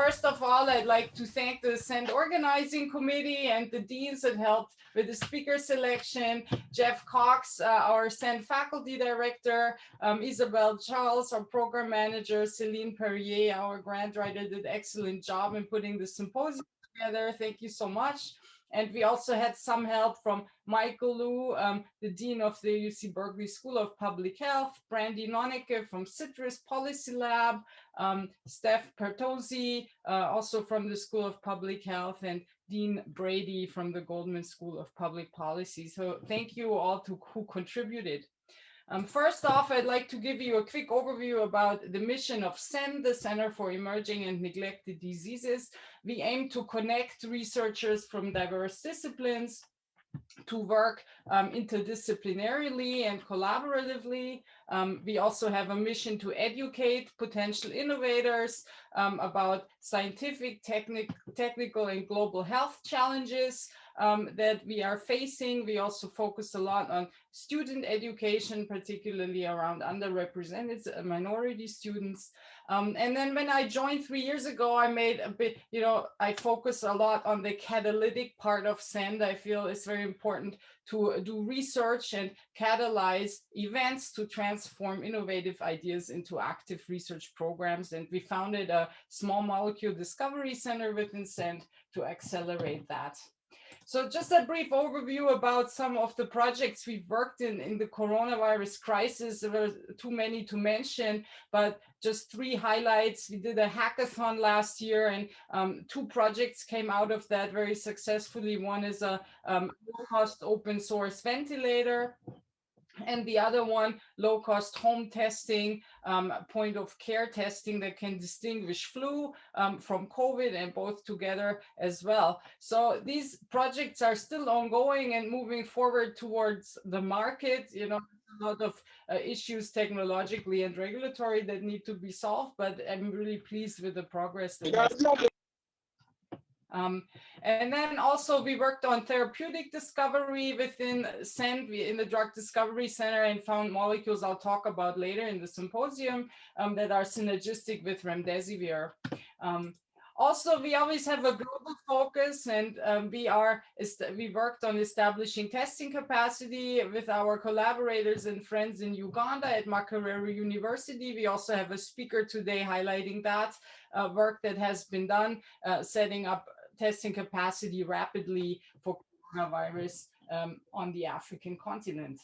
first of all, I'd like to thank the CEND organizing committee and the deans that helped with the speaker selection, Jeff Cox, our CEND faculty director, Isabel Charles, our program manager, Celine Perrier, our grant writer, did an excellent job in putting the symposium together. Thank you so much. And we also had some help from Michael Liu, the Dean of the UC Berkeley School of Public Health, Brandy Noneke from Citrus Policy Lab, Steph Pertozzi, also from the School of Public Health, and Dean Brady from the Goldman School of Public Policy. So thank you all who contributed. First off, I'd like to give you a quick overview about the mission of CEND, the Center for Emerging and Neglected Diseases. We aim to connect researchers from diverse disciplines to work interdisciplinarily and collaboratively. We also have a mission to educate potential innovators about scientific, technical, and global health challenges that we are facing. We also focus a lot on student education, particularly around underrepresented minority students. And then when I joined 3 years ago, I made a bit, I focus a lot on the catalytic part of CEND. I feel it's very important to do research and catalyze events to transform innovative ideas into active research programs. And we founded a small molecule discovery center within CEND to accelerate that. So just a brief overview about some of the projects we've worked in the coronavirus crisis. There were too many to mention, but just 3 highlights. We did a hackathon last year, and 2 projects came out of that very successfully. One is a low-cost open source ventilator, and the other one, low-cost home testing, point of care testing that can distinguish flu from COVID, and both together as well. So these projects are still ongoing and moving forward towards the market. A lot of issues technologically and regulatory that need to be solved, but I'm really pleased with the progress that has. And then also we worked on therapeutic discovery within CEND in the Drug Discovery Center, and found molecules I'll talk about later in the symposium that are synergistic with remdesivir. Also, we always have a global focus, and we worked on establishing testing capacity with our collaborators and friends in Uganda at Makerere University. We also have a speaker today highlighting that work that has been done, setting up testing capacity rapidly for coronavirus on the African continent.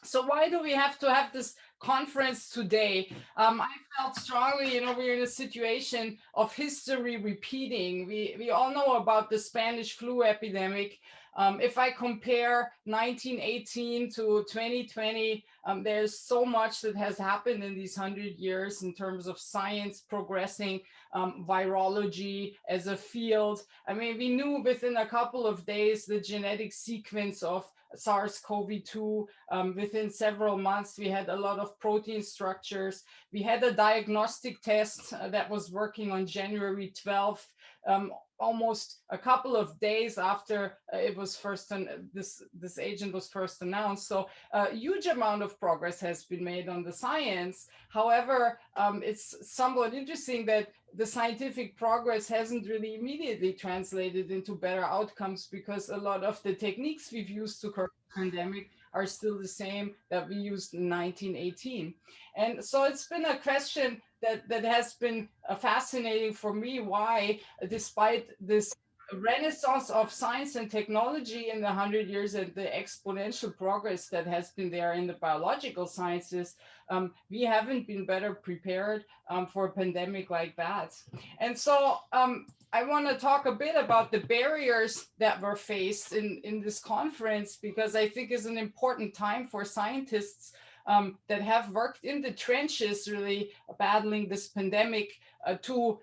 So why do we have to have this conference today? I felt strongly, we're in a situation of history repeating. We all know about the Spanish flu epidemic. If I compare 1918 to 2020, there's so much that has happened in these 100 years in terms of science progressing, virology as a field. I mean, we knew within a couple of days the genetic sequence of SARS-CoV-2. Within several months, we had a lot of protein structures. We had a diagnostic test that was working on January 12th. Almost a couple of days after it was first, this agent was first announced. So a huge amount of progress has been made on the science. However, it's somewhat interesting that the scientific progress hasn't really immediately translated into better outcomes, because a lot of the techniques we've used to curb the pandemic are still the same that we used in 1918. And so it's been a question that has been fascinating for me, why, despite this renaissance of science and technology in the 100 years and the exponential progress that has been there in the biological sciences, we haven't been better prepared for a pandemic like that. And so I want to talk a bit about the barriers that were faced in this conference, because I think is an important time for scientists that have worked in the trenches, really battling this pandemic, to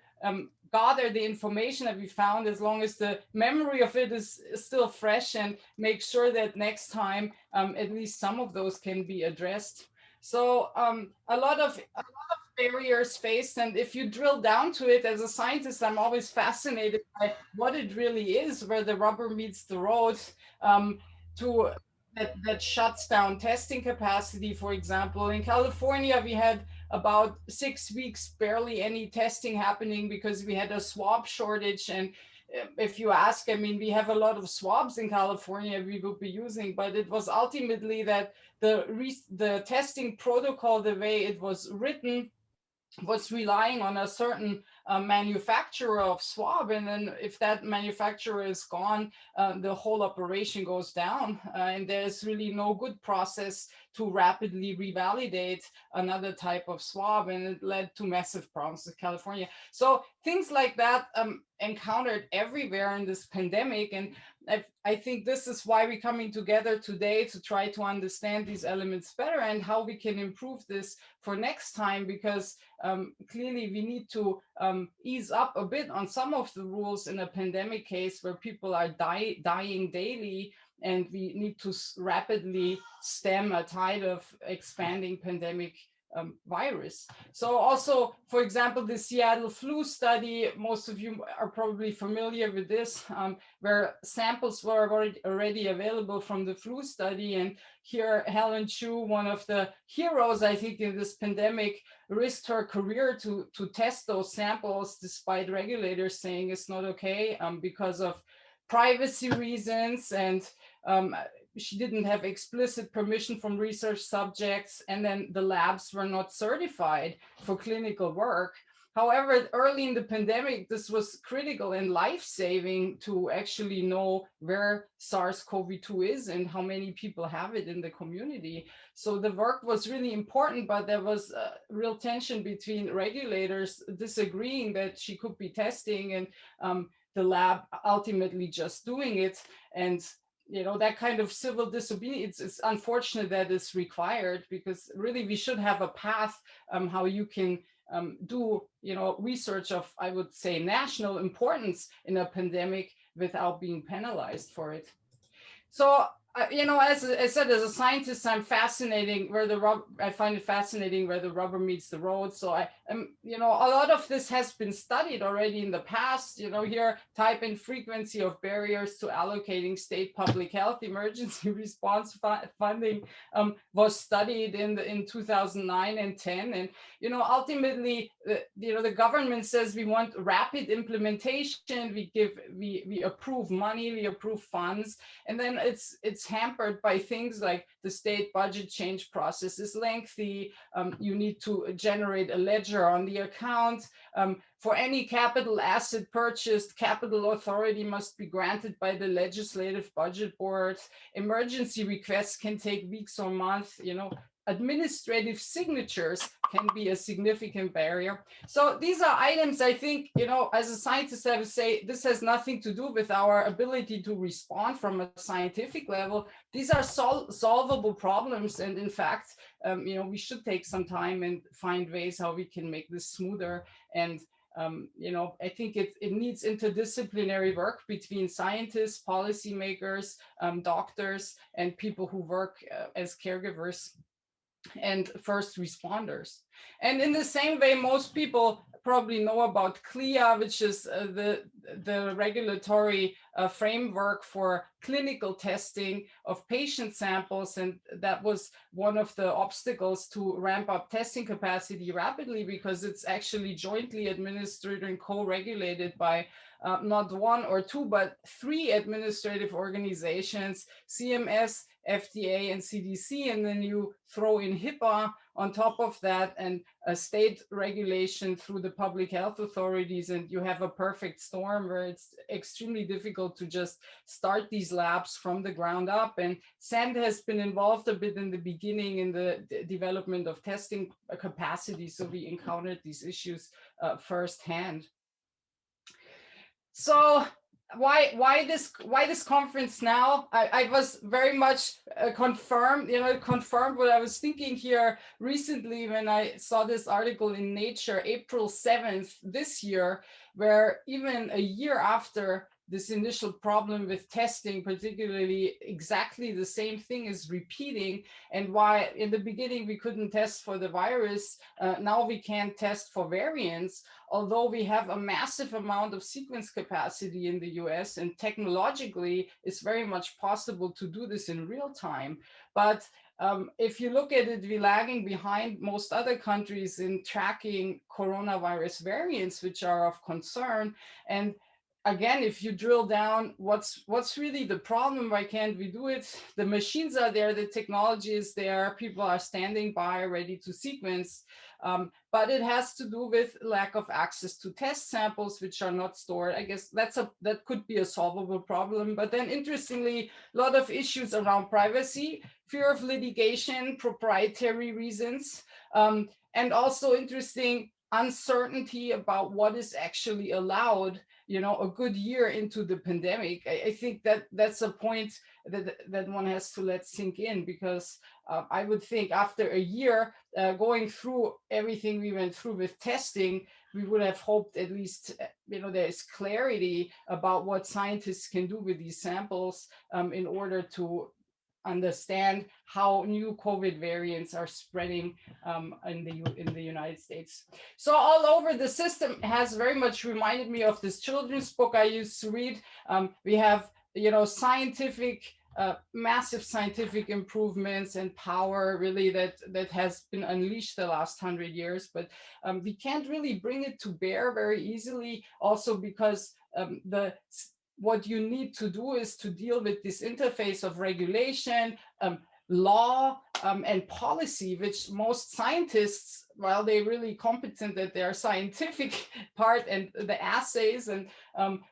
gather the information that we found, as long as the memory of it is still fresh, and make sure that next time at least some of those can be addressed. So a lot of barriers faced, and if you drill down to it, as a scientist, I'm always fascinated by what it really is, where the rubber meets the road, that shuts down testing capacity. For example, in California, we had about 6 weeks, barely any testing happening because we had a swab shortage. And if you ask, I mean, we have a lot of swabs in California we would be using, but it was ultimately that the testing protocol, the way it was written, was relying on a certain manufacturer of swab, and then if that manufacturer is gone, the whole operation goes down, and there's really no good process to rapidly revalidate another type of swab, and it led to massive problems in California. So things like that encountered everywhere in this pandemic, and I think this is why we're coming together today to try to understand these elements better and how we can improve this for next time, because clearly we need to ease up a bit on some of the rules in a pandemic case where people are dying daily, and we need to rapidly stem a tide of expanding pandemic virus. So also, for example, the Seattle flu study, most of you are probably familiar with this, where samples were already available from the flu study. And here, Helen Chu, one of the heroes, I think, in this pandemic, risked her career to test those samples despite regulators saying it's not okay because of privacy reasons, and she didn't have explicit permission from research subjects, and then the labs were not certified for clinical work. However, early in the pandemic, this was critical and life-saving to actually know where SARS-CoV-2 is and how many people have it in the community. So the work was really important, but there was a real tension between regulators disagreeing that she could be testing and the lab ultimately just doing it. And that kind of civil disobedience, it's unfortunate that it's required, because really we should have a path how you can do research of, I would say, national importance in a pandemic without being penalized for it. So as I said, as a scientist, I find it fascinating where the rubber meets the road. So a lot of this has been studied already in the past. Here, type and frequency of barriers to allocating state public health emergency response funding was studied in 2009 and 10. And ultimately, the government says we want rapid implementation. We approve money, we approve funds, and then it's hampered by things like the state budget change process is lengthy. You need to generate a ledger on the account. For any capital asset purchased, capital authority must be granted by the legislative budget board. Emergency requests can take weeks or months. Administrative signatures can be a significant barrier. So these are items, I think, as a scientist, I would say this has nothing to do with our ability to respond from a scientific level. These are solvable problems. And in fact, we should take some time and find ways how we can make this smoother. And I think it needs interdisciplinary work between scientists, policymakers, doctors, and people who work as caregivers and first responders. And in the same way, most people probably know about CLIA, which is the regulatory framework for clinical testing of patient samples. And that was one of the obstacles to ramp up testing capacity rapidly, because it's actually jointly administered and co-regulated by not one or two, but three administrative organizations: CMS, FDA, and CDC, and then you throw in HIPAA on top of that, and a state regulation through the public health authorities, and you have a perfect storm where it's extremely difficult to just start these labs from the ground up. And CEND has been involved a bit in the beginning in the development of testing capacity, so we encountered these issues firsthand. So why this conference now? I was very much confirmed what I was thinking here recently when I saw this article in Nature, April 7th this year, where even a year after this initial problem with testing, particularly exactly the same thing is repeating, and why in the beginning we couldn't test for the virus, now we can test for variants, although we have a massive amount of sequence capacity in the US, and technologically it's very much possible to do this in real time. But if you look at it, we're lagging behind most other countries in tracking coronavirus variants, which are of concern. And again, if you drill down, what's really the problem? Why can't we do it? The machines are there, the technology is there, people are standing by ready to sequence, but it has to do with lack of access to test samples, which are not stored. I guess that could be a solvable problem. But then interestingly, a lot of issues around privacy, fear of litigation, proprietary reasons, and also interesting uncertainty about what is actually allowed, a good year into the pandemic. I think that that's a point that one has to let sink in, because I would think after a year going through everything we went through with testing, we would have hoped at least, there is clarity about what scientists can do with these samples in order to understand how new COVID variants are spreading in the United States. So all over, the system has very much reminded me of this children's book I used to read. We have, massive scientific improvements and power really that has been unleashed the last 100 years, but we can't really bring it to bear very easily, also because what you need to do is to deal with this interface of regulation, law, and policy, which most scientists, while they're really competent at their scientific part and the assays and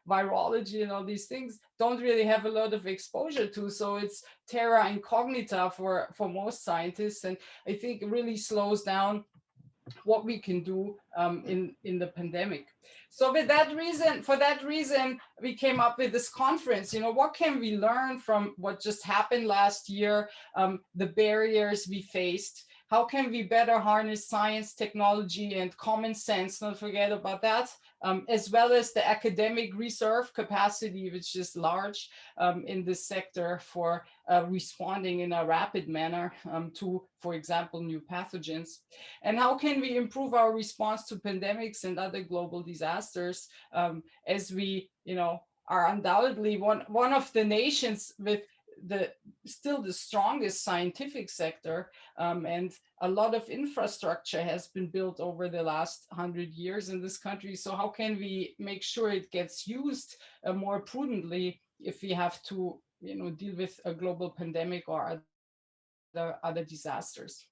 virology and all these things, don't really have a lot of exposure to. So it's terra incognita for most scientists, and I think it really slows down what we can do in the pandemic. So for that reason, we came up with this conference. What can we learn from what just happened last year, the barriers we faced? How can we better harness science, technology, and common sense? Don't forget about that, as well as the academic reserve capacity, which is large in this sector for responding in a rapid manner to, for example, new pathogens. And how can we improve our response to pandemics and other global disasters, as we, are undoubtedly one of the nations with still the strongest scientific sector, and a lot of infrastructure has been built over the last 100 years in this country. So how can we make sure it gets used more prudently if we have to, deal with a global pandemic or other disasters?